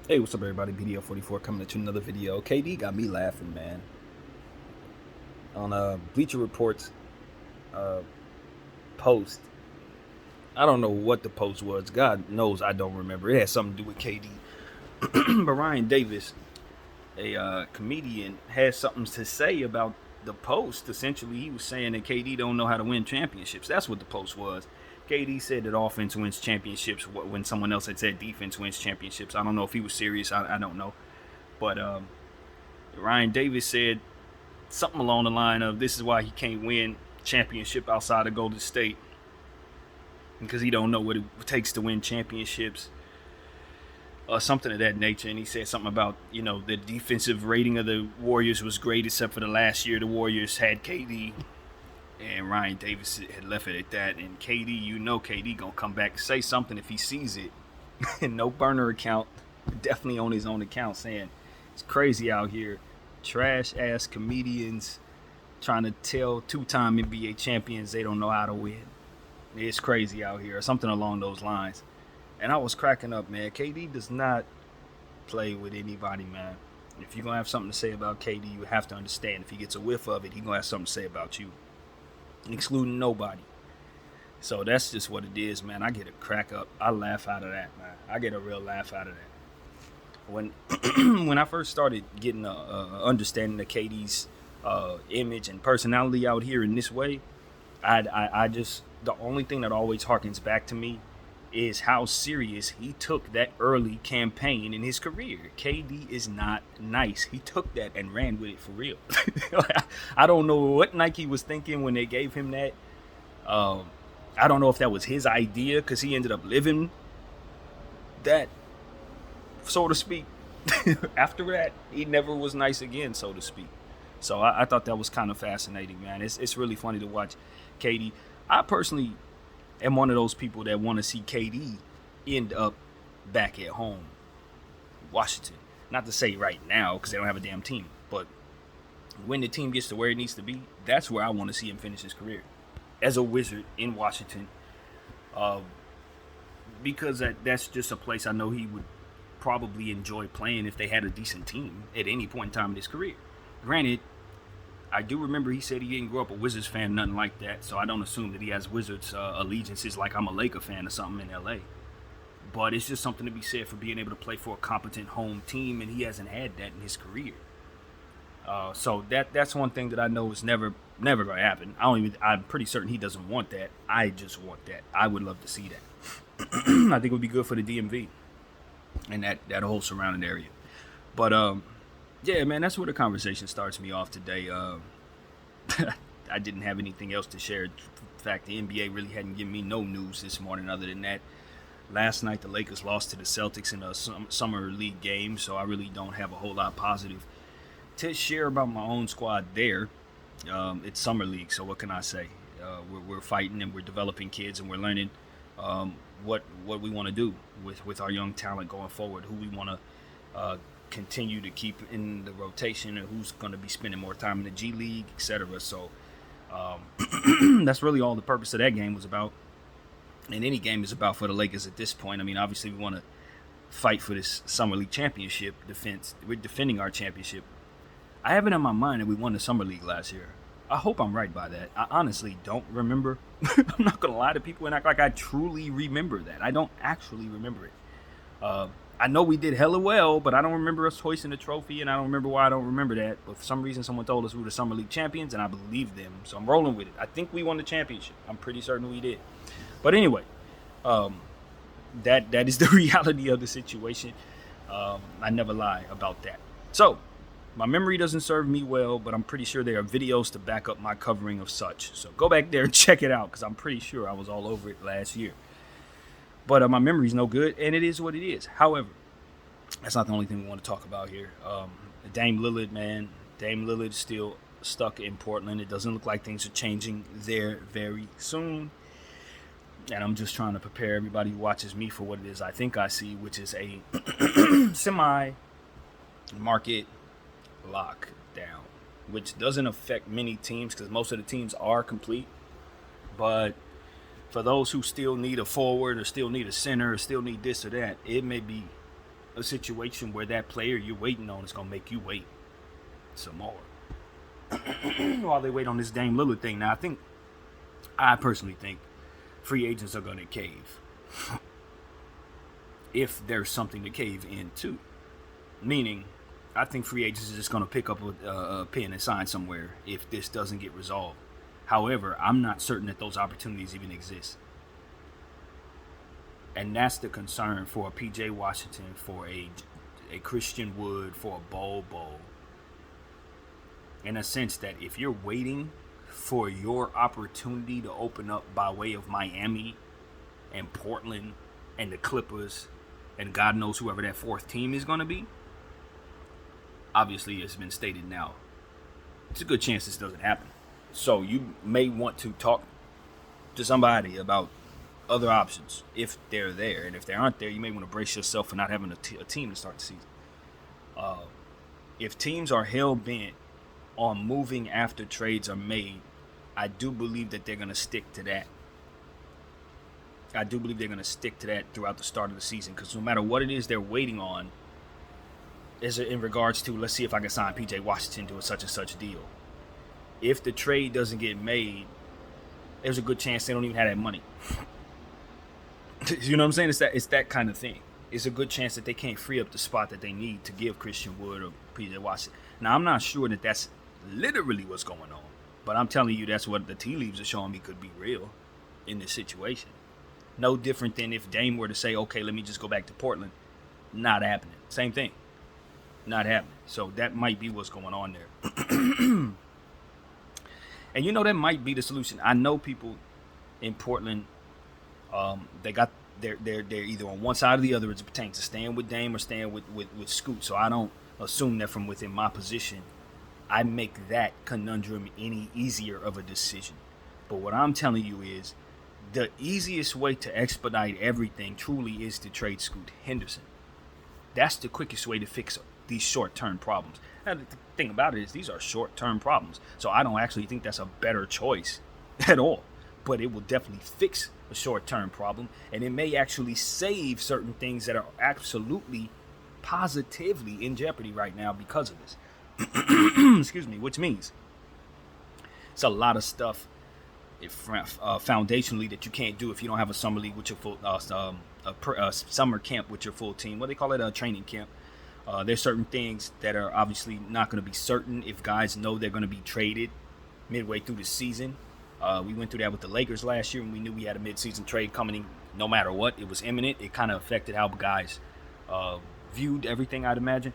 Hey, what's up, everybody? BDL44 coming at you another video. KD got me laughing, man. On Bleacher Report's uh, post, I don't know what the post was. God knows I don't remember. It had something to do with KD. But Ryan Davis, a comedian, had something to say about the post. Essentially, he was saying that KD don't know how to win championships. That's what the post was. KD said that offense wins championships when someone else had said defense wins championships. I don't know if he was serious. I don't know. But Ryan Davis said something along the line of this is why he can't win championship outside of Golden State because he don't know what it takes to win championships or something of that nature. And he said something about, the defensive rating of the Warriors was great except for the last year the Warriors had KD. And Ryan Davis had left it at that. And KD gonna come back and say something if he sees it. No burner account, definitely on his own account, saying it's crazy out here. Trash ass comedians trying to tell two-time NBA champions they don't know how to win. It's crazy out here, or something along those lines. And I was cracking up, man. KD does not play with anybody, man. If you're gonna have something to say about KD, you have to understand if he gets a whiff of it, he's gonna have something to say about you, excluding nobody. So that's just what it is, man. I get a crack up. I laugh out of that, man. I get a real laugh out of that. When when I first started getting a understanding of KD's image and personality out here in this way, I just, the only thing that always harkens back to me is how serious he took that early campaign in his career. KD is not nice. He took that and ran with it for real. I don't know what Nike was thinking when they gave him that. I don't know if that was his idea because he ended up living that, so to speak. After that, he never was nice again, so to speak. So I thought that was kind of fascinating, man. It's really funny to watch KD. I personally am one of those people that want to see KD end up back at home, Washington. Not to say right now because they don't have a damn team, but when the team gets to where it needs to be, that's where I want to see him finish his career as a Wizard in Washington. Because that's just a place I know he would probably enjoy playing if they had a decent team at any point in time in his career. Granted, I do remember he said he didn't grow up a Wizards fan, nothing like that, so I don't assume that he has Wizards allegiances like I'm a Laker fan or something in LA. But it's just something to be said for being able to play for a competent home team, and he hasn't had that in his career. So that's one thing that I know is never gonna happen. I'm pretty certain he doesn't want that. I just want that. I would love to see that. I think it would be good for the DMV and that whole surrounding area. But yeah, man, that's where the conversation starts me off today. I didn't have anything else to share. In fact, the NBA really hadn't given me no news this morning other than that. Last night, the Lakers lost to the Celtics in a summer league game, so I really don't have a whole lot positive to share about my own squad there. It's summer league, so what can I say? We're fighting and we're developing kids and we're learning what we want to do with our young talent going forward, who we want to continue to keep in the rotation and who's going to be spending more time in the G League, etc. So that's really all the purpose of that game was about, and any game is about for the Lakers at this point. I mean, obviously we want to fight for this summer league championship defense. We're defending our championship. I have it in my mind that we won the summer league last year. I hope I'm right by that. I honestly don't remember. I'm not going to lie to people and act like I truly remember that. I don't actually remember it. I know we did hella well, but I don't remember us hoisting the trophy, and I don't remember why I don't remember that. But for some reason, someone told us we were the summer league champions, and I believed them. So I'm rolling with it. I think we won the championship. I'm pretty certain we did. But anyway, that is the reality of the situation. I never lie about that. So my memory doesn't serve me well, but I'm pretty sure there are videos to back up my covering of such. So go back there and check it out because I'm pretty sure I was all over it last year. But my memory's no good, and it is what it is. However, that's not the only thing we want to talk about here. Dame Lillard, man. Dame Lillard is still stuck in Portland. It doesn't look like things are changing there very soon. And I'm just trying to prepare everybody who watches me for what it is I think I see, which is a semi-market lockdown, which doesn't affect many teams because most of the teams are complete. But for those who still need a forward or still need a center or still need this or that, it may be a situation where that player you're waiting on is going to make you wait some more while they wait on this Dame Lillard thing. Now, I personally think free agents are going to cave if there's something to cave into. Meaning, I think free agents are just going to pick up a pen and sign somewhere if this doesn't get resolved. However, I'm not certain that those opportunities even exist. And that's the concern for a P.J. Washington, for a Christian Wood, for a Bol Bol. In a sense that if you're waiting for your opportunity to open up by way of Miami and Portland and the Clippers and God knows whoever that fourth team is going to be, obviously it's been stated now, it's a good chance this doesn't happen. So you may want to talk to somebody about other options if they're there. And if they aren't there, you may want to brace yourself for not having a team to start the season. If teams are hell-bent on moving after trades are made, I do believe that they're going to stick to that. I do believe they're going to stick to that throughout the start of the season, because no matter what it is they're waiting on, is in regards to, let's see if I can sign P.J. Washington to a such and such deal. If the trade doesn't get made, there's a good chance they don't even have that money. You know what I'm saying? It's that kind of thing. It's a good chance that they can't free up the spot that they need to give Christian Wood or P.J. Washington. Now, I'm not sure that that's literally what's going on, but I'm telling you that's what the tea leaves are showing me could be real in this situation. No different than if Dame were to say, okay, let me just go back to Portland. Not happening. Same thing. Not happening. So that might be what's going on there. And that might be the solution. I know people in Portland, they're either on one side or the other as it pertains to staying with Dame or staying with Scoot. So I don't assume that from within my position I make that conundrum any easier of a decision. But what I'm telling you is the easiest way to expedite everything truly is to trade Scoot Henderson. That's the quickest way to fix these short-term problems. Now, the thing about it is these are short-term problems. So I don't actually think that's a better choice at all. But it will definitely fix a short-term problem. And it may actually save certain things that are absolutely positively in jeopardy right now because of this. Excuse me, which means it's a lot of stuff foundationally that you can't do if you don't have a summer league with your full summer camp with your full team. What they call it, a training camp. There's certain things that are obviously not going to be certain if guys know they're going to be traded midway through the season. We went through that with the Lakers last year, and we knew we had a midseason trade coming in no matter what. It was imminent. It kind of affected how guys viewed everything, I'd imagine.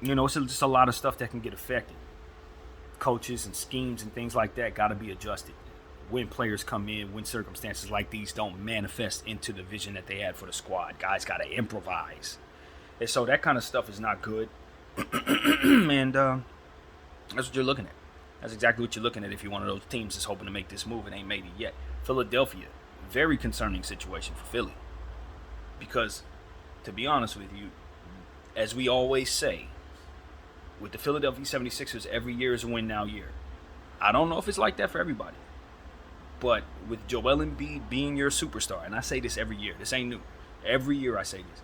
It's just a lot of stuff that can get affected. Coaches and schemes and things like that got to be adjusted when players come in, when circumstances like these don't manifest into the vision that they had for the squad. Guys got to improvise. And so that kind of stuff is not good. And that's what you're looking at. That's exactly what you're looking at if you're one of those teams that's hoping to make this move and ain't made it yet. Philadelphia, very concerning situation for Philly. Because, to be honest with you, as we always say, with the Philadelphia 76ers, every year is a win now year. I don't know if it's like that for everybody. But with Joel Embiid being your superstar, and I say this every year, this ain't new. Every year I say this.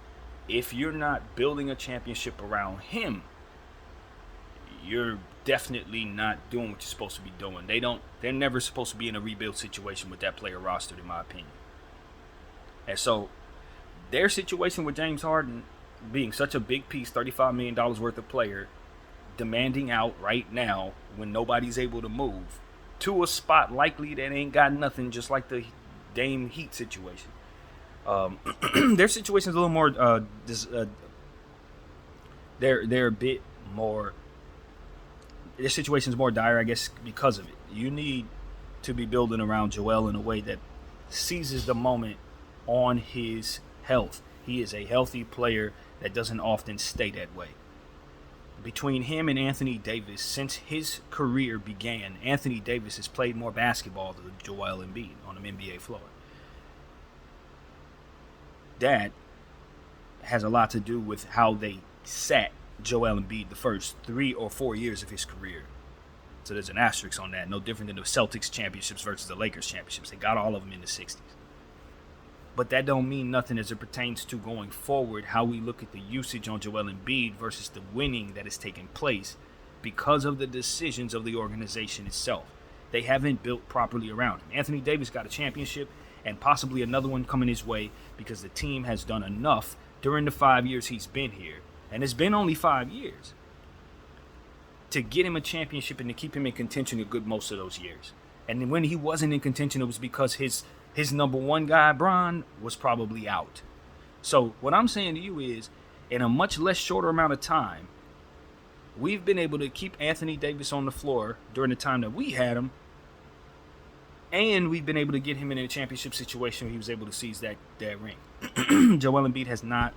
If you're not building a championship around him, you're definitely not doing what you're supposed to be doing. They're never supposed to be in a rebuild situation with that player rostered, in my opinion. And so their situation with James Harden being such a big piece, $35 million worth of player, demanding out right now when nobody's able to move to a spot likely that ain't got nothing, just like the Dame Heat situation. Their situation is a little more they're a bit more, their situation is more dire, I guess, because of it. You need to be building around Joel in a way that seizes the moment on his health. He is a healthy player that doesn't often stay that way. Between him and Anthony Davis, since his career began, Anthony Davis has played more basketball than Joel Embiid on an NBA floor. That has a lot to do with how they sat Joel Embiid the first 3 or 4 years of his career. So there's an asterisk on that. No different than the Celtics championships versus the Lakers championships. They got all of them in the 60s. But that don't mean nothing as it pertains to going forward, how we look at the usage on Joel Embiid versus the winning that is taking place because of the decisions of the organization itself. They haven't built properly around him. Anthony Davis got a championship and possibly another one coming his way because the team has done enough during the 5 years he's been here. And it's been only 5 years to get him a championship and to keep him in contention a good most of those years. And when he wasn't in contention, it was because his number one guy, Bron, was probably out. So what I'm saying to you is, in a much less shorter amount of time, we've been able to keep Anthony Davis on the floor during the time that we had him, and we've been able to get him in a championship situation where he was able to seize that ring. Joel Embiid has not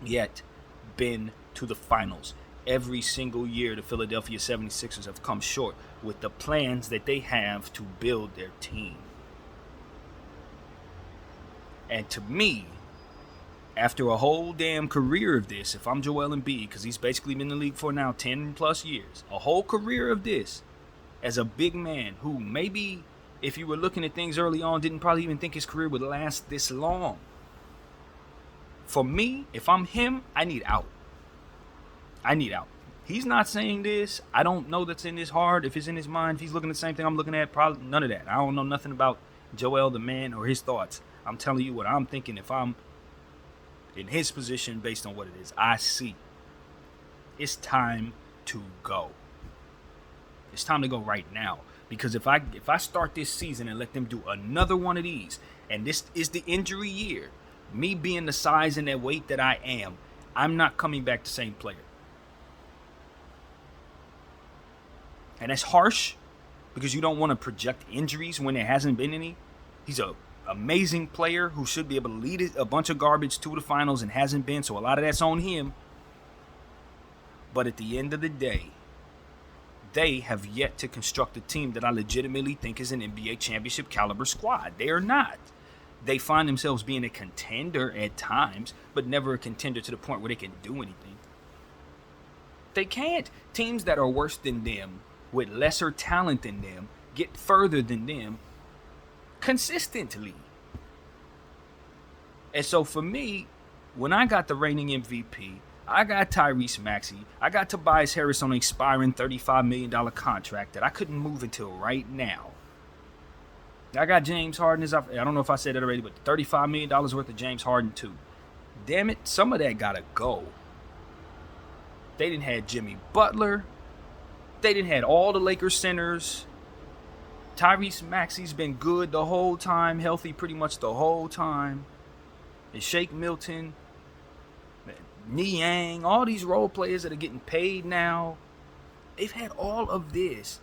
yet been to the finals. Every single year, the Philadelphia 76ers have come short with the plans that they have to build their team. And to me, after a whole damn career of this, if I'm Joel Embiid, because he's basically been in the league for now 10 plus years, a whole career of this, as a big man who maybe, if you were looking at things early on, didn't probably even think his career would last this long. For me, if I'm him, I need out. I need out. He's not saying this. I don't know that's in his heart. If it's in his mind, if he's looking at the same thing I'm looking at, probably none of that. I don't know nothing about Joel the man or his thoughts. I'm telling you what I'm thinking if I'm in his position based on what it is I see. It's time to go. It's time to go right now. Because if I start this season and let them do another one of these, and this is the injury year, me being the size and that weight that I am, I'm not coming back the same player. And that's harsh because you don't want to project injuries when there hasn't been any. He's an amazing player who should be able to lead a bunch of garbage to the finals and hasn't been, so a lot of that's on him. But at the end of the day, they have yet to construct a team that I legitimately think is an NBA championship caliber squad. They are not. They find themselves being a contender at times, but never a contender to the point where they can do anything. They can't. Teams that are worse than them, with lesser talent than them, get further than them consistently. And so for me, when I got the reigning MVP, I got Tyrese Maxey, I got Tobias Harris on an expiring $35 million contract that I couldn't move until right now. I got James Harden, I don't know if I said that already, but $35 million worth of James Harden too. Damn it, some of that gotta go. They didn't have Jimmy Butler. They didn't have all the Lakers centers. Tyrese Maxey's been good the whole time, healthy pretty much the whole time. And Shake Milton, Niang, all these role players that are getting paid now, they've had all of this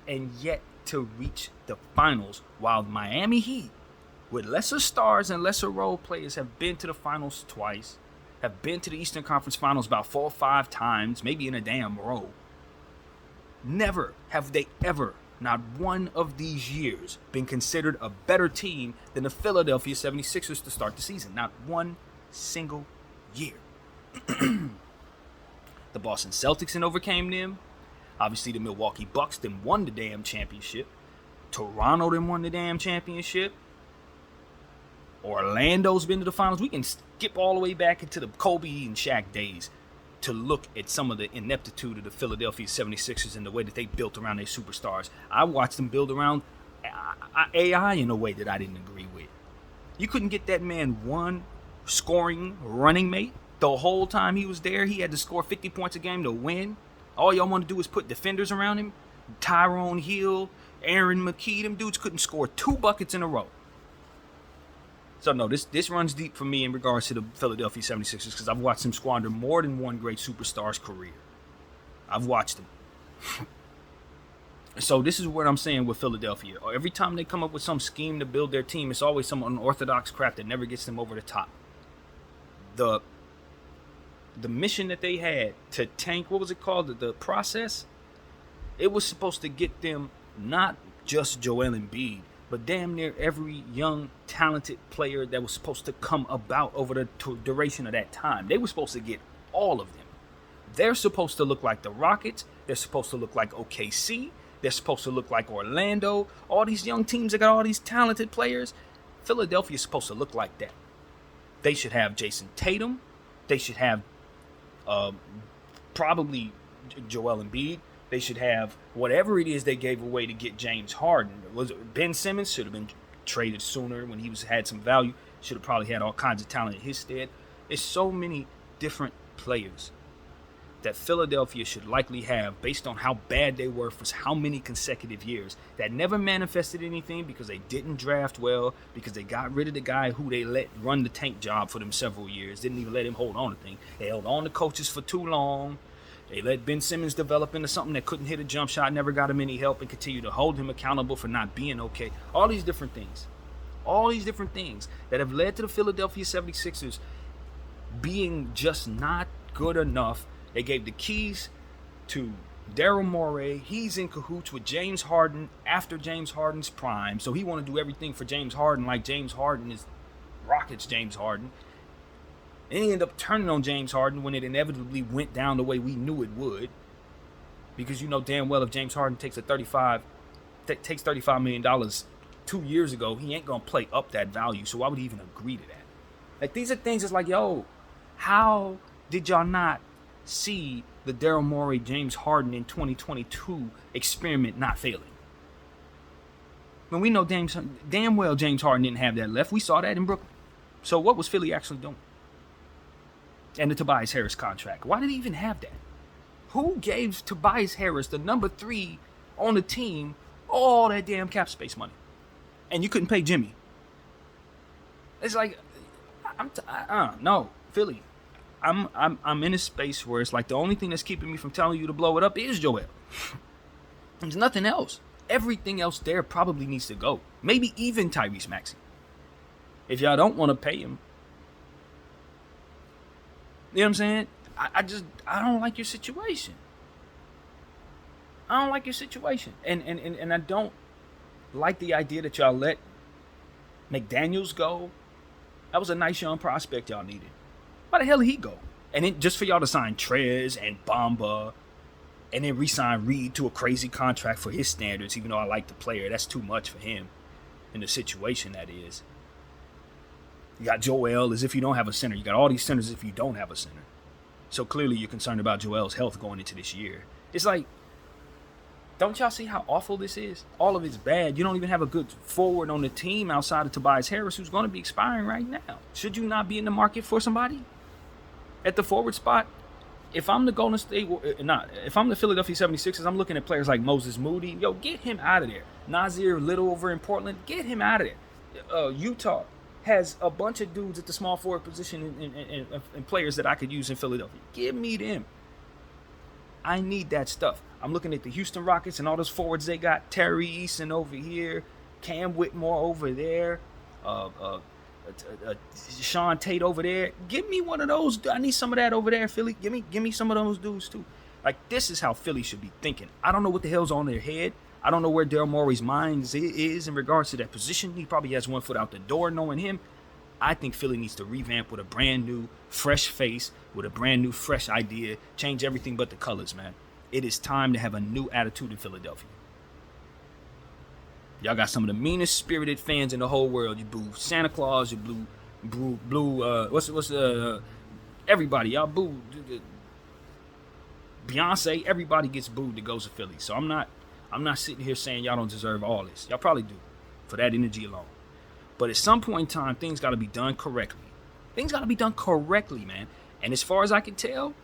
and yet to reach the finals, while Miami Heat, with lesser stars and lesser role players, have been to the finals twice, have been to the Eastern Conference Finals about 4 or 5 times, maybe in a damn row. Never have they ever, not one of these years, been considered a better team than the Philadelphia 76ers to start the season. Not one single year. The Boston Celtics then overcame them. Obviously, the Milwaukee Bucks then won the damn championship. Toronto then won the damn championship. Orlando's been to the finals. We can skip all the way back into the Kobe and Shaq days to look at some of the ineptitude of the Philadelphia 76ers and the way that they built around their superstars. I watched them build around AI in a way that I didn't agree with. You couldn't get that man one scoring running mate. The whole time he was there, he had to score 50 points a game to win. All y'all want to do is put defenders around him. Tyrone Hill, Aaron McKee, them dudes couldn't score 2 buckets in a row. So no, this runs deep for me in regards to the Philadelphia 76ers because I've watched them squander more than one great superstar's career. I've watched them. So this is what I'm saying with Philadelphia. Every time they come up with some scheme to build their team, it's always some unorthodox crap that never gets them over the top. The mission that they had to tank, what was it called? The process? It was supposed to get them not just Joel Embiid, but damn near every young, talented player that was supposed to come about over the duration of that time. They were supposed to get all of them. They're supposed to look like the Rockets. They're supposed to look like OKC. They're supposed to look like Orlando. All these young teams that got all these talented players. Philadelphia is supposed to look like that. They should have Jason Tatum. They should have probably Joel Embiid. They should have whatever it is they gave away to get James Harden. Was it Ben Simmons? Should have been traded sooner when he had some value. Should have probably had all kinds of talent in his stead. It's so many different players that Philadelphia should likely have based on how bad they were for how many consecutive years that never manifested anything because they didn't draft well, because they got rid of the guy who they let run the tank job for them several years, didn't even let him hold on to things. They held on to coaches for too long. They let Ben Simmons develop into something that couldn't hit a jump shot, never got him any help, and continue to hold him accountable for not being okay. All these different things that have led to the Philadelphia 76ers being just not good enough. They gave the keys to Daryl Morey. He's in cahoots with James Harden after James Harden's prime. So he want to do everything for James Harden like James Harden is Rockets James Harden. And he ended up turning on James Harden when it inevitably went down the way we knew it would. Because you know damn well if James Harden takes $35 million 2 years ago, he ain't going to play up that value. So why would he even agree to that? Like, these are things that's like, yo, how did y'all not see the Daryl Morey, James Harden in 2022 experiment not failing? When we know damn well James Harden didn't have that left. We saw that in Brooklyn. So what was Philly actually doing? And the Tobias Harris contract. Why did he even have that? Who gave Tobias Harris, the number 3 on the team, all that damn cap space money? And you couldn't pay Jimmy. It's like, no, Philly. I'm in a space where it's like the only thing that's keeping me from telling you to blow it up is Joel. There's nothing else. Everything else there probably needs to go. Maybe even Tyrese Maxey. If y'all don't want to pay him. You know what I'm saying? I don't like your situation. I don't like your situation. And I don't like the idea that y'all let McDaniels go. That was a nice young prospect y'all needed. Why the hell did he go? And then just for y'all to sign Trez and Bamba and then re-sign Reed to a crazy contract for his standards, even though I like the player, that's too much for him in the situation that is. You got Joel as if you don't have a center. You got all these centers as if you don't have a center. So clearly you're concerned about Joel's health going into this year. It's like, don't y'all see how awful this is? All of it's bad. You don't even have a good forward on the team outside of Tobias Harris, who's going to be expiring right now. Should you not be in the market for somebody at the forward spot? If I'm the Golden State, if I'm the Philadelphia 76ers, I'm looking at players like Moses Moody. Yo, get him out of there. Nasir Little over in Portland, get him out of there. Utah has a bunch of dudes at the small forward position and players that I could use in Philadelphia. Give me them. I need that stuff. I'm looking at the Houston Rockets and all those forwards they got. Terry Eason over here, Cam Whitmore over there, Sean Tate over there. Give me one of those. I need some of that over there, Philly. Give me some of those dudes too. Like, this is how Philly should be thinking. I don't know what the hell's on their head. I don't know where Daryl Morey's mind is in regards to that position. He probably has one foot out the door knowing him. I think Philly needs to revamp with a brand new, fresh face, with a brand new, fresh idea, change everything but the colors, man. It is time to have a new attitude in Philadelphia. Y'all got some of the meanest spirited fans in the whole world. You boo Santa Claus, you boo, everybody. Y'all boo Beyonce, everybody gets booed that goes to Philly. So I'm not sitting here saying y'all don't deserve all this. Y'all probably do, for that energy alone. But at some point in time, things got to be done correctly. Things got to be done correctly, man. And as far as I can tell,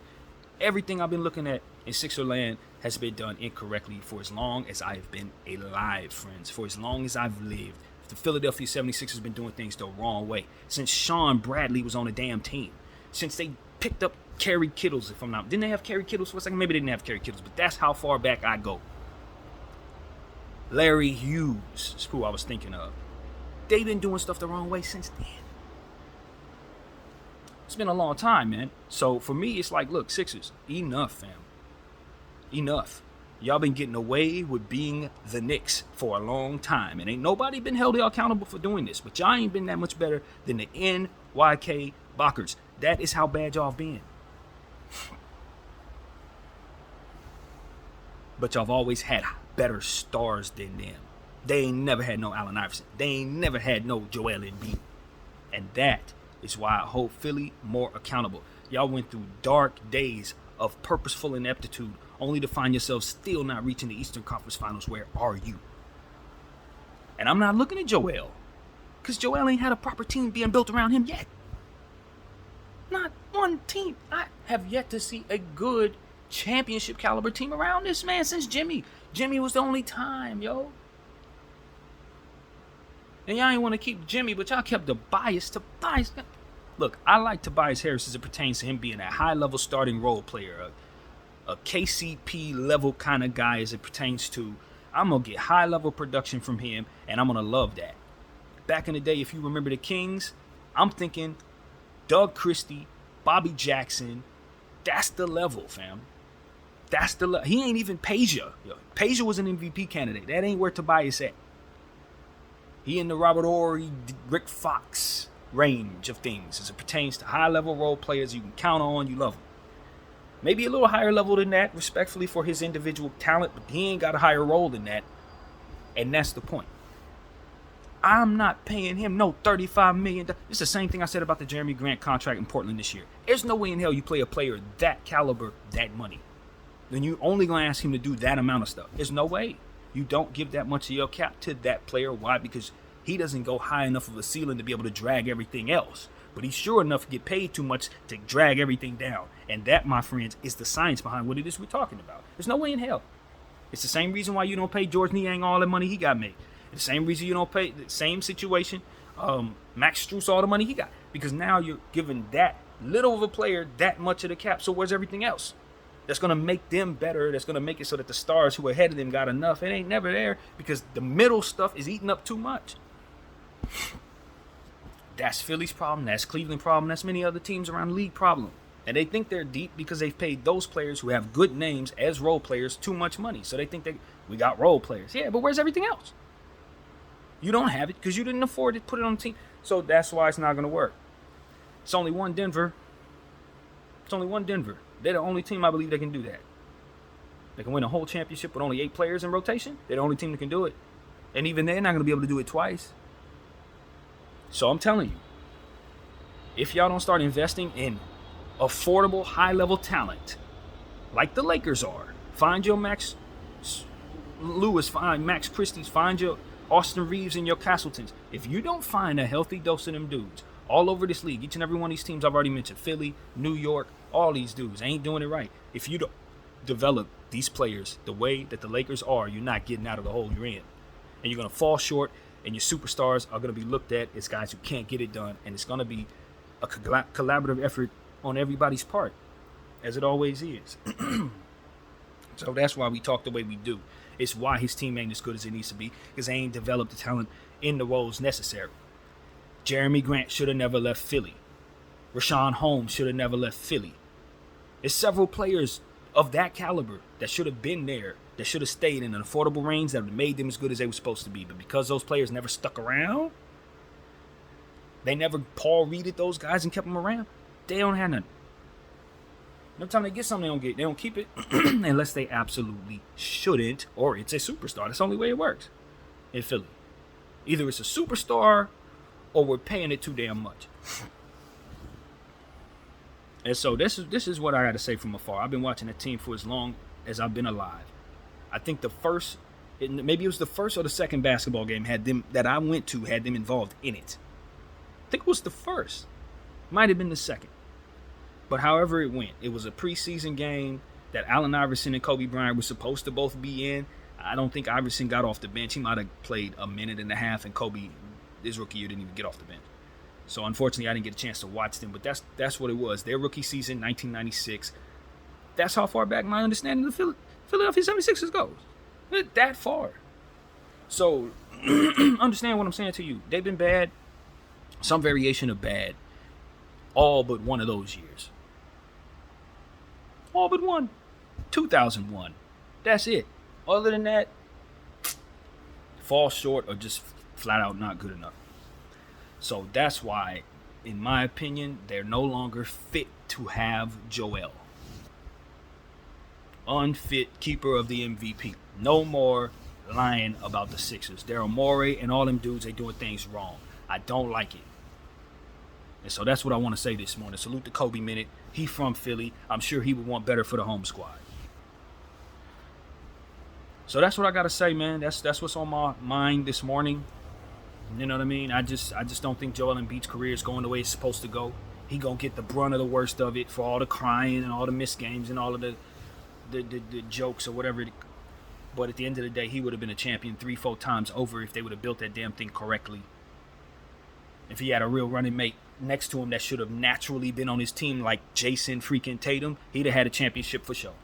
everything I've been looking at in Sixerland has been done incorrectly for as long as I have been alive, friends. For as long as I've lived. The Philadelphia 76ers have been doing things the wrong way. Since Sean Bradley was on the damn team. Since they picked up Kerry Kittles, if I'm not... Didn't they have Kerry Kittles for a second? Maybe they didn't have Kerry Kittles, but that's how far back I go. Larry Hughes is who I was thinking of. They've been doing stuff the wrong way since then. It's been a long time, man. So for me, it's like, look, Sixers, enough, fam. Enough. Y'all been getting away with being the Knicks for a long time. And ain't nobody been held accountable for doing this. But y'all ain't been that much better than the NYK Bockers. That is how bad y'all been. But y'all have always had better stars than them. They ain't never had no Allen Iverson. They ain't never had no Joel Embiid. And that is why I hold Philly more accountable. Y'all went through dark days of purposeful ineptitude only to find yourselves still not reaching the Eastern Conference Finals. Where are you? And I'm not looking at Joel, because Joel ain't had a proper team being built around him yet. Not one team. I have yet to see a good championship caliber team around this man since Jimmy. Jimmy was the only time, yo. And y'all ain't want to keep Jimmy, but y'all kept Tobias. Look, I like Tobias Harris as it pertains to him being a high-level starting role player, a KCP level kind of guy as it pertains to, I'm going to get high-level production from him, and I'm going to love that. Back in the day, if you remember the Kings, I'm thinking Doug Christie, Bobby Jackson, that's the level, fam. That's the level. He ain't even Peja. Peja was an MVP candidate. That ain't where Tobias at. He in the Robert Horry, Rick Fox range of things as it pertains to high-level role players you can count on, you love them. Maybe a little higher level than that, respectfully, for his individual talent, but he ain't got a higher role than that, and that's the point. I'm not paying him no $35 million. It's the same thing I said about the Jeremy Grant contract in Portland this year. There's no way in hell you play a player that caliber, that money. Then you only going to ask him to do that amount of stuff. There's no way. You don't give that much of your cap to that player. Why? Because he doesn't go high enough of a ceiling to be able to drag everything else. But he's sure enough to get paid too much to drag everything down. And that, my friends, is the science behind what it is we're talking about. There's no way in hell. It's the same reason why you don't pay George Niang all the money he got made. The same reason you don't pay, the same situation, Max Strus all the money he got. Because now you're giving that little of a player that much of the cap. So where's everything else? That's going to make them better. That's going to make it so that the stars who are ahead of them got enough. It ain't never there because the middle stuff is eating up too much. That's Philly's problem. That's Cleveland's problem. That's many other teams around the league problem. And they think they're deep because they've paid those players who have good names as role players too much money. So they think we got role players. Yeah, but where's everything else? You don't have it because you didn't afford to put it on the team. So that's why it's not going to work. It's only one Denver. They're the only team I believe that can do that. They can win a whole championship with only 8 players in rotation. They're the only team that can do it. And even they're not going to be able to do it twice. So I'm telling you, if y'all don't start investing in affordable, high-level talent, like the Lakers are, find your Max Lewis, find Max Christie's, find your Austin Reeves and your Castletons. If you don't find a healthy dose of them dudes all over this league, each and every one of these teams I've already mentioned, Philly, New York, all these dudes ain't doing it right. If you don't develop these players the way that the Lakers are, you're not getting out of the hole you're in. And you're going to fall short, and your superstars are going to be looked at as guys who can't get it done. And it's going to be a collaborative effort on everybody's part, as it always is. So that's why we talk the way we do. It's why his team ain't as good as it needs to be, because they ain't developed the talent in the roles necessary. Jeremy Grant should have never left Philly. Rashawn Holmes should have never left Philly. There's several players of that caliber that should have been there, that should have stayed in an affordable range that would have made them as good as they were supposed to be. But because those players never stuck around, they never Paul Reeded those guys and kept them around, they don't have nothing. Every time they get something, they don't keep it unless they absolutely shouldn't, or it's a superstar. That's the only way it works in Philly. Either it's a superstar or we're paying it too damn much. And so this is what I got to say from afar. I've been watching that team for as long as I've been alive. I think maybe it was the first or the second basketball game that I went to had them involved in it. I think it was the first. Might have been the second. But however it went, it was a preseason game that Allen Iverson and Kobe Bryant were supposed to both be in. I don't think Iverson got off the bench. He might have played a minute and a half, and Kobe, his rookie year, didn't even get off the bench. So unfortunately, I didn't get a chance to watch them. But that's what it was. Their rookie season, 1996. That's how far back my understanding of the Philadelphia 76ers goes. That far. So understand what I'm saying to you. They've been bad. Some variation of bad. All but one of those years. All but one. 2001. That's it. Other than that, fall short or just flat out not good enough. So that's why, in my opinion, they're no longer fit to have Joel. Unfit keeper of the MVP. No more lying about the Sixers. Daryl Morey and all them dudes, they doing things wrong. I don't like it. And so that's what I want to say this morning. Salute to Kobe Minute. He from Philly. I'm sure he would want better for the home squad. So that's what I got to say, man. That's what's on my mind this morning. You know what I mean? I just don't think Joel Embiid's career is going the way it's supposed to go. He going to get the brunt of the worst of it for all the crying and all the missed games and all of the jokes or whatever. But at the end of the day, he would have been a champion 3-4 times over if they would have built that damn thing correctly. If he had a real running mate next to him that should have naturally been on his team like Jason freaking Tatum, he'd have had a championship for sure.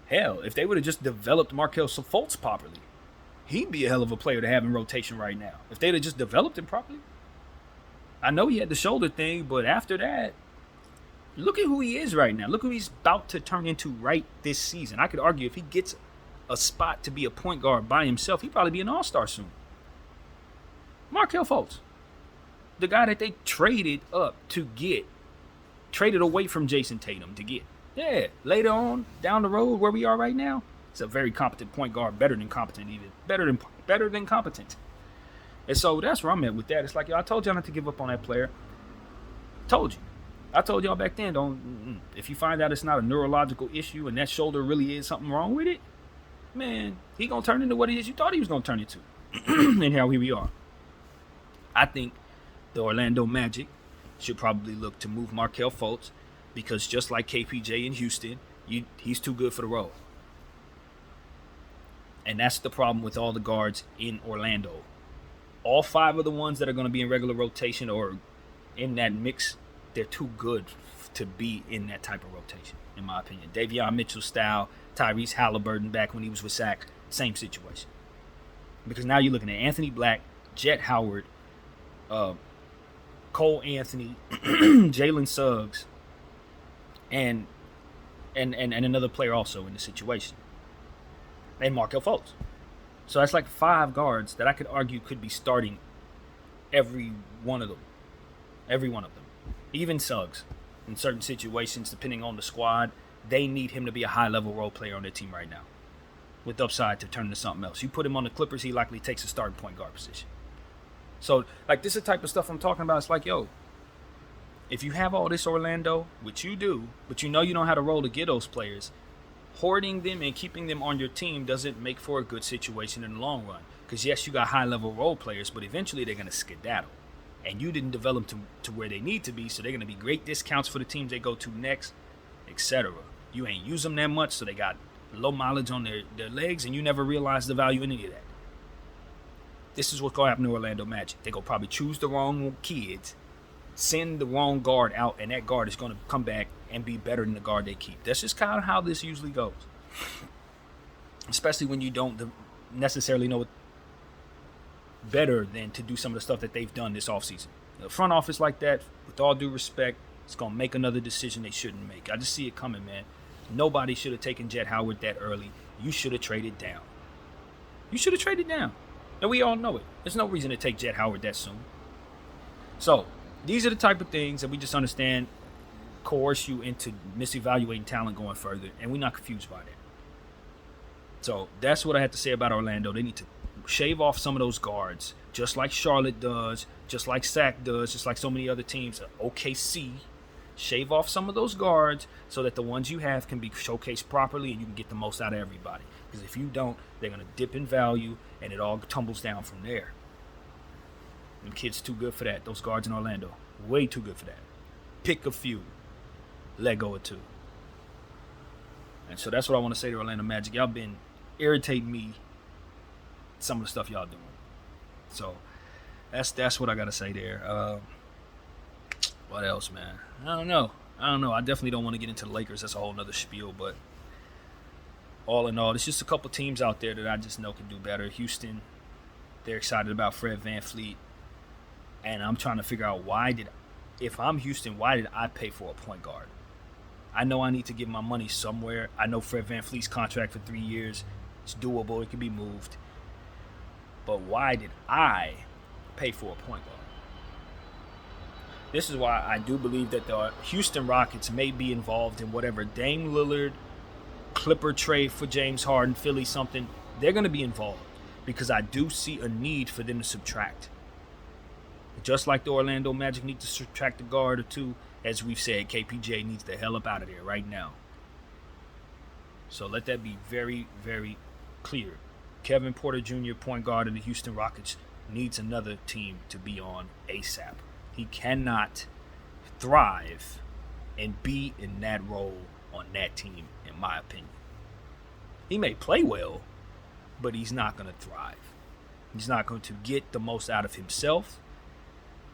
Hell, if they would have just developed Markelle Fultz properly, he'd be a hell of a player to have in rotation right now. If they'd have just developed him properly. I know he had the shoulder thing, but after that, look at who he is right now. Look who he's about to turn into right this season. I could argue if he gets a spot to be a point guard by himself, he'd probably be an all-star soon. Markelle Fultz, the guy that they traded up to get, traded away from Jason Tatum to get. Yeah, later on, down the road where we are right now, it's a very competent point guard, better than competent even. Better than competent. And so that's where I'm at with that. It's like, yo, I told y'all not to give up on that player. Told you. I told y'all back then, if you find out it's not a neurological issue and that shoulder really is something wrong with it, man, he going to turn into what it is you thought he was going to turn into. And here we are. I think the Orlando Magic should probably look to move Markelle Fultz because just like KPJ in Houston, he's too good for the role. And that's the problem with all the guards in Orlando. All 5 of the ones that are going to be in regular rotation or in that mix, they're too good to be in that type of rotation, in my opinion. Davion Mitchell style, Tyrese Halliburton back when he was with Sac, same situation. Because now you're looking at Anthony Black, Jet Howard, Cole Anthony, Jalen Suggs, and another player also in the situation. And Markelle Fultz. So that's like 5 guards that I could argue could be starting every one of them. Every one of them. Even Suggs. In certain situations, depending on the squad, they need him to be a high-level role player on their team right now. With upside to turn into something else. You put him on the Clippers, he likely takes a starting point guard position. So, like, this is the type of stuff I'm talking about. It's like, yo, if you have all this Orlando, which you do, but you know you don't have to roll to get those players, hoarding them and keeping them on your team doesn't make for a good situation in the long run. Because, yes, you got high-level role players, but eventually they're going to skedaddle. And you didn't develop them to where they need to be, so they're going to be great discounts for the teams they go to next, etc. You ain't use them that much, so they got low mileage on their legs, and you never realize the value in any of that. This is what's going to happen to Orlando Magic. They're going to probably choose the wrong kids, send the wrong guard out, and that guard is going to come back and be better than the guard they keep. That's just kind of how this usually goes. Especially when you don't necessarily know better than to do some of the stuff that they've done this offseason. The front office like that, with all due respect, it's going to make another decision they shouldn't make. I just see it coming, man. Nobody should have taken Jet Howard that early. You should have traded down. You should have traded down. And we all know it. There's no reason to take Jet Howard that soon. So, these are the type of things that we just understand coerce you into misevaluating talent going further, and we're not confused by that. So, that's what I have to say about Orlando. They need to shave off some of those guards, just like Charlotte does, just like Sac does, just like so many other teams. OKC, shave off some of those guards so that the ones you have can be showcased properly and you can get the most out of everybody. Because if you don't, they're going to dip in value and it all tumbles down from there. Them kids too good for that. Those guards in Orlando, way too good for that. Pick a few, let go of 2. And so that's what I want to say to Orlando Magic. Y'all been irritating me, some of the stuff y'all doing. So that's what I got to say there. What else, man? I don't know. I definitely don't want to get into the Lakers. That's a whole nother spiel. But all in all, there's just a couple teams out there that I just know can do better. Houston, they're excited about Fred VanVleet. And I'm trying to figure out if I'm Houston, why did I pay for a point guard? I know I need to get my money somewhere. I know Fred VanVleet's contract for 3 years. It's doable. It can be moved. But why did I pay for a point guard? This is why I do believe that the Houston Rockets may be involved in whatever Dame Lillard Clipper trade for James Harden, Philly something, they're going to be involved because I do see a need for them to subtract. Just like the Orlando Magic need to subtract a guard or two, as we've said, KPJ needs the hell up out of there right now. So let that be very, very clear. Kevin Porter Jr., point guard of the Houston Rockets, needs another team to be on ASAP. He cannot thrive and be in that role on that team, in my opinion. He may play well, but he's not going to thrive. He's not going to get the most out of himself.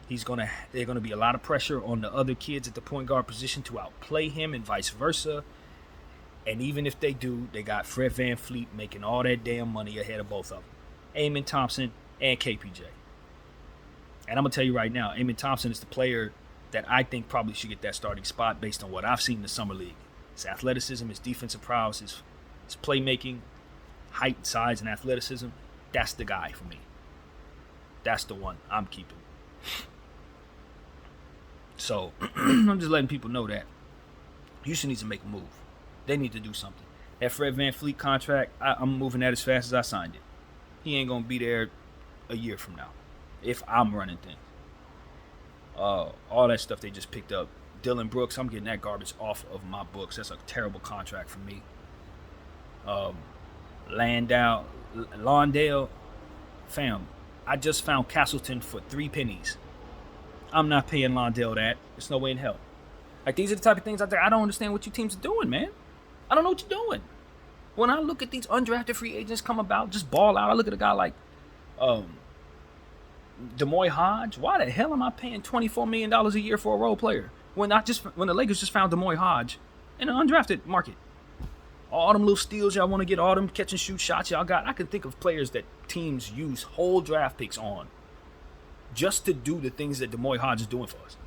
There's going to be a lot of pressure on the other kids at the point guard position to outplay him and vice versa. And even if they do, they got Fred VanVleet making all that damn money ahead of both of them. Amen Thompson and KPJ. And I'm going to tell you right now, Amen Thompson is the player that I think probably should get that starting spot based on what I've seen in the Summer League. His athleticism, his defensive prowess, his playmaking, height, size, and athleticism. That's the guy for me. That's the one I'm keeping. So, I'm just letting people know that Houston needs to make a move. They need to do something. That Fred VanVleet contract, I'm moving that as fast as I signed it. He ain't going to be there a year from now if I'm running things. All that stuff they just picked up. Dylan Brooks, I'm getting that garbage off of my books. That's a terrible contract for me. Lawndale, fam, I just found Castleton for 3 pennies. I'm not paying Lawndale that. There's no way in hell. Like, these are the type of things out there. I don't understand what you teams are doing, man. I don't know what you're doing. When I look at these undrafted free agents come about, just ball out, I look at a guy like Demoy Hodge. Why the hell am I paying $24 million a year for a role player when the Lakers just found Demoy Hodge in an undrafted market? All them little steals y'all want to get, all them catch and shoot shots y'all got. I can think of players that teams use whole draft picks on just to do the things that Demoy Hodge is doing for us.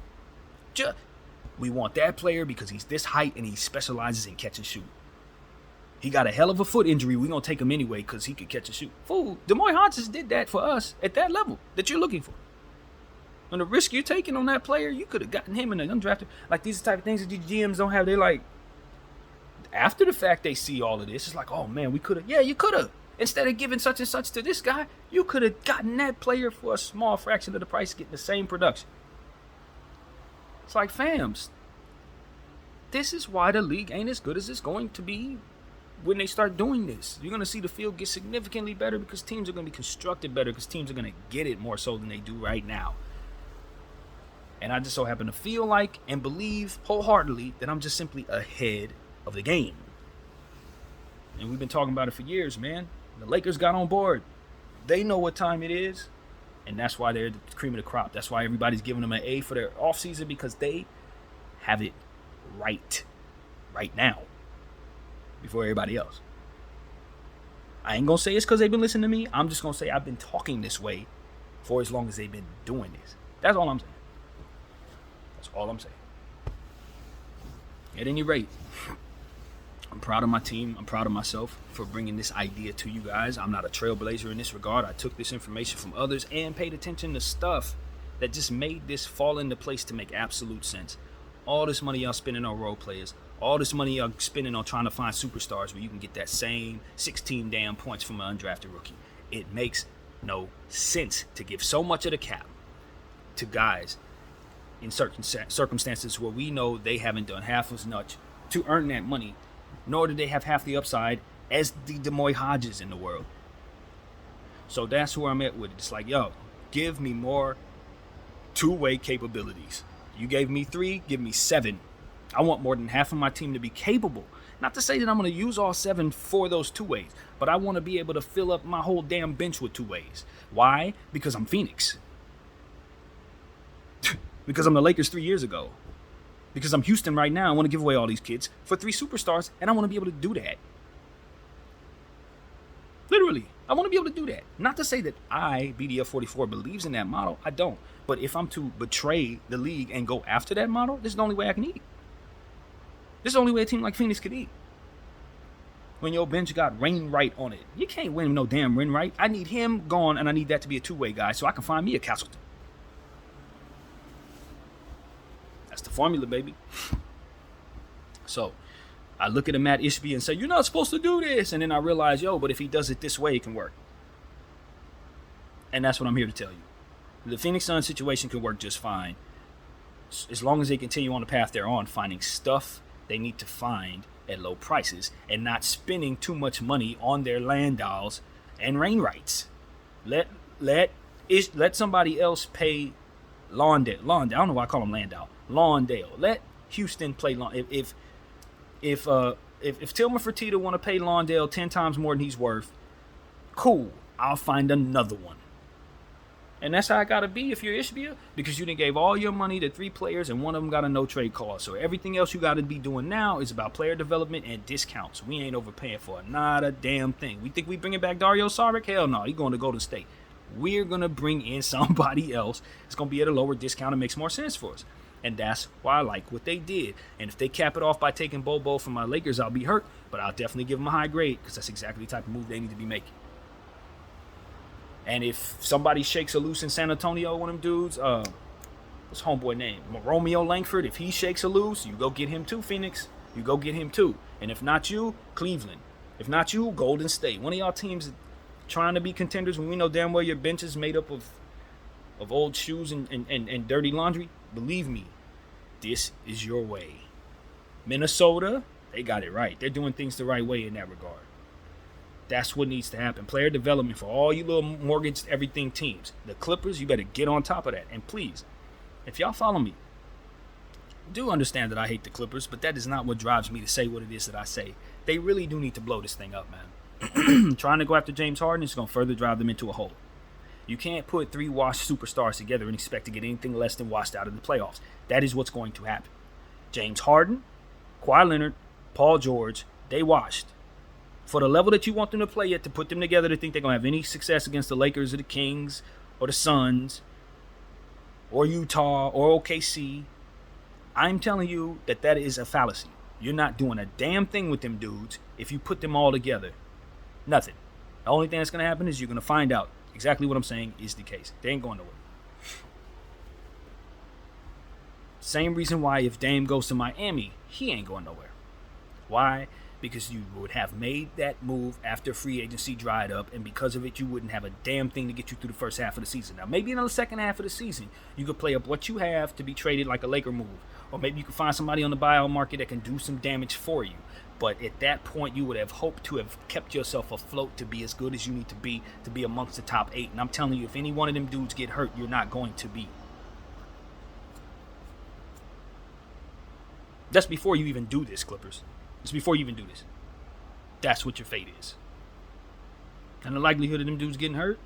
We want that player because he's this height and he specializes in catch and shoot. He got a hell of a foot injury. We're going to take him anyway because he could catch and shoot. Fool, Demoy Hodge just did that for us at that level that you're looking for. And the risk you're taking on that player, you could have gotten him in an undrafted. Like, these are the type of things that these GMs don't have. They're like, after the fact they see all of this, it's like, oh man, we could have. Yeah, you could have. Instead of giving such and such to this guy, you could have gotten that player for a small fraction of the price, getting the same production. It's like, fams, this is why the league ain't as good as it's going to be when they start doing this. You're going to see the field get significantly better because teams are going to be constructed better because teams are going to get it more so than they do right now. And I just so happen to feel like and believe wholeheartedly that I'm just simply ahead of the game. And we've been talking about it for years, man. The Lakers got on board. They know what time it is. And that's why they're the cream of the crop. That's why everybody's giving them an A for their offseason, because they have it right now before everybody else. I ain't going to say it's because they've been listening to me. I'm just going to say I've been talking this way for as long as they've been doing this. That's all I'm saying. That's all I'm saying. At any rate, I'm proud of my team. I'm proud of myself for bringing this idea to you guys. I'm not a trailblazer in this regard. I took this information from others and paid attention to stuff that just made this fall into place to make absolute sense. All this money y'all spending on role players, all this money y'all spending on trying to find superstars where you can get that same 16 damn points from an undrafted rookie. It makes no sense to give so much of the cap to guys in certain circumstances where we know they haven't done half as much to earn that money, nor do they have half the upside as the Demoy Hodges in the world. So that's where I'm at with it. It's like, yo, give me more two-way capabilities. You gave me 3, give me 7. I want more than half of my team to be capable. Not to say that I'm going to use all 7 for those two ways, but I want to be able to fill up my whole damn bench with two ways. Why? Because I'm Phoenix. Because I'm the Lakers 3 years ago. Because I'm Houston right now. I want to give away all these kids for 3 superstars, and I want to be able to do that. Literally, I want to be able to do that. Not to say that BDF44 believes in that model. I don't. But if I'm to betray the league and go after that model, this is the only way I can eat. This is the only way a team like Phoenix could eat. When your bench got Wainwright on it. You can't win with no damn Wainwright. I need him gone, and I need that to be a two-way guy so I can find me a Castleton. That's the formula, baby. So, I look at a Matt Ishbia and say, you're not supposed to do this. And then I realize, yo, but if he does it this way, it can work. And that's what I'm here to tell you. The Phoenix Suns situation can work just fine, as long as they continue on the path they're on, finding stuff they need to find at low prices and not spending too much money on their Landals and Wainwrights. Let somebody else pay Lawndale. I don't know why I call him Landau. Lawndale. Let Houston play Lawndale. If Tillman Fertitta want to pay Lawndale 10 times more than he's worth, cool. I'll find another one. And that's how it got to be if you're Ishbia, because you done gave all your money to 3 players and one of them got a no-trade clause. So everything else you got to be doing now is about player development and discounts. We ain't overpaying for not a damn thing. We think we bringing back Dario Saric? Hell no, he's going to Golden State. We're going to bring in somebody else. It's going to be at a lower discount and makes more sense for us. And that's why I like what they did. And if they cap it off by taking Bobo from my Lakers, I'll be hurt. But I'll definitely give them a high grade because that's exactly the type of move they need to be making. And if somebody shakes a loose in San Antonio, one of them dudes, what's homeboy name? Romeo Langford. If he shakes a loose, you go get him too, Phoenix. You go get him too. And if not you, Cleveland. If not you, Golden State. One of y'all teams trying to be contenders when we know damn well your bench is made up of old shoes and dirty laundry. Believe me, this is your way. Minnesota, they got it right. They're doing things the right way in that regard. That's what needs to happen. Player development for all you little mortgaged everything teams. The Clippers, you better get on top of that. And please, if y'all follow me, do understand that I hate the Clippers, but that is not what drives me to say what it is that I say. They really do need to blow this thing up, man. Trying to go after James Harden is going to further drive them into a hole. You can't put 3 washed superstars together and expect to get anything less than washed out of the playoffs. That is what's going to happen. James Harden, Kawhi Leonard, Paul George, they washed. For the level that you want them to play at, to put them together to think they're going to have any success against the Lakers or the Kings or the Suns or Utah or OKC, I'm telling you that is a fallacy. You're not doing a damn thing with them dudes if you put them all together. Nothing. The only thing that's going to happen is you're going to find out exactly what I'm saying is the case. They ain't going nowhere. Same reason why if Dame goes to Miami, he ain't going nowhere. Why? Because you would have made that move after free agency dried up, and because of it, you wouldn't have a damn thing to get you through the first half of the season. Now, maybe in the second half of the season, you could play up what you have to be traded like a Laker move, or maybe you could find somebody on the buyout market that can do some damage for you. But at that point, you would have hoped to have kept yourself afloat to be as good as you need to be amongst the top 8. And I'm telling you, if any one of them dudes get hurt, you're not going to be. That's before you even do this, Clippers. It's before you even do this. That's what your fate is. And the likelihood of them dudes getting hurt?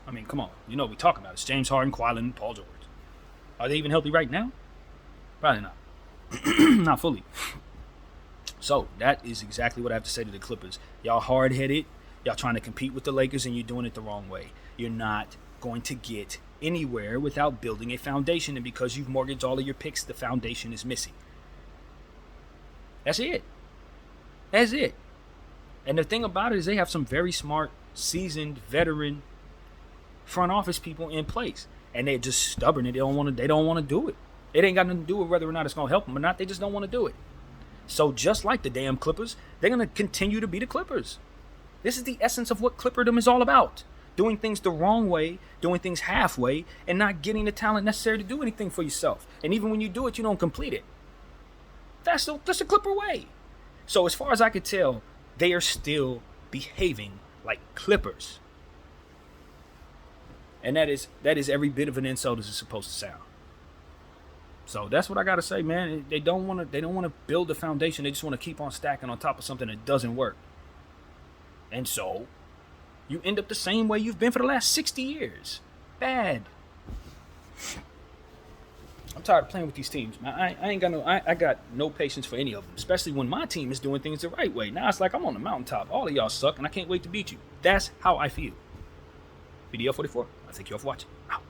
I mean, come on. You know what we talking about. It's James Harden, Kawhi Leonard, Paul George. Are they even healthy right now? Probably not. Not fully. So, that is exactly what I have to say to the Clippers. Y'all hard-headed. Y'all trying to compete with the Lakers, and you're doing it the wrong way. You're not going to get anywhere without building a foundation. And because you've mortgaged all of your picks, the foundation is missing. That's it. That's it. And the thing about it is they have some very smart, seasoned, veteran front office people in place. And they're just stubborn and they don't want to do it. It ain't got nothing to do with whether or not it's going to help them or not. They just don't want to do it. So just like the damn Clippers, they're going to continue to be the Clippers. This is the essence of what Clipperdom is all about. Doing things the wrong way, doing things halfway, and not getting the talent necessary to do anything for yourself. And even when you do it, you don't complete it. That's the Clipper way. So as far as I could tell, they are still behaving like Clippers. And that is every bit of an insult as it's supposed to sound. So that's what I gotta say, man. They don't want to build a foundation. They just want to keep on stacking on top of something that doesn't work. And so you end up the same way you've been for the last 60 years. Bad. I'm tired of playing with these teams, man. I got no patience for any of them, especially when my team is doing things the right way. Now it's like I'm on the mountaintop. All of y'all suck, and I can't wait to beat you. That's how I feel. BDL44, I thank you all for watching. Out.